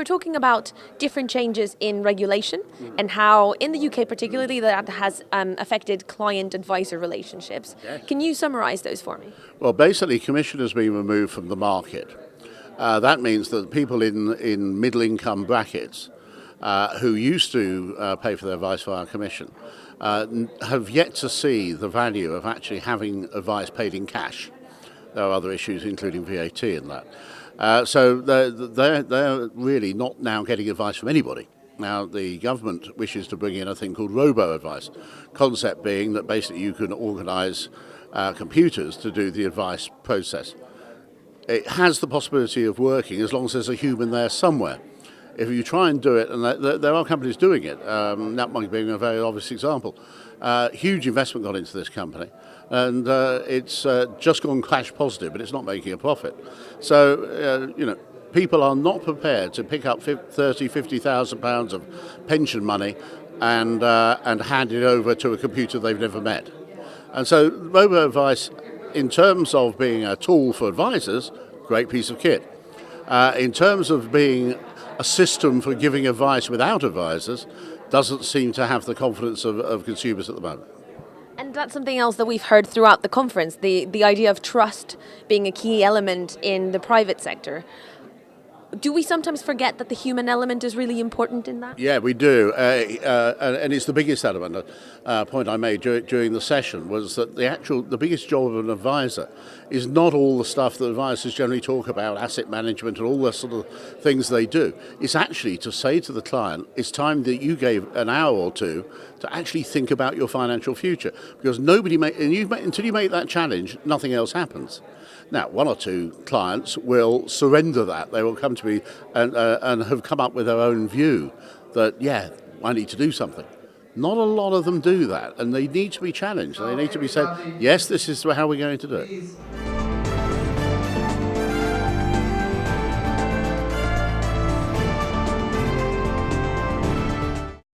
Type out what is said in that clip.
talking about different changes in regulation and how, in the UK particularly, that has affected client-advisor relationships. Yes. Can you summarise those for me? Well, basically, commission has been removed from the market. That means that people in middle-income brackets who used to pay for their advice via commission have yet to see the value of actually having advice paid in cash. There are other issues, including VAT in that. So they're really not now getting advice from anybody. Now, the government wishes to bring in a thing called robo-advice, concept being that basically you can organise computers to do the advice process. It has the possibility of working as long as there's a human there somewhere. If you try and do it, and there are companies doing it, that might be a very obvious example, huge investment got into this company, and it's just gone cash positive, but it's not making a profit. So, people are not prepared to pick up £50,000 of pension money and hand it over to a computer they've never met. And so robo-advice, in terms of being a tool for advisors, great piece of kit. In terms of being a system for giving advice without advisors, doesn't seem to have the confidence of consumers at the moment. And that's something else that we've heard throughout the conference, the idea of trust being a key element in the private sector. Do we sometimes forget that the human element is really important in that? Yeah, we do, and it's the biggest element. Point I made during the session was that the biggest job of an advisor is not all the stuff that advisors generally talk about, asset management and all the sort of things they do. It's actually to say to the client, it's time that you gave an hour or two to actually think about your financial future, because until you make that challenge, nothing else happens. Now, one or two clients will surrender that. They will come to me and have come up with their own view that, yeah, I need to do something. Not a lot of them do that, and they need to be challenged. They need to be said, yes, this is how we're going to do it.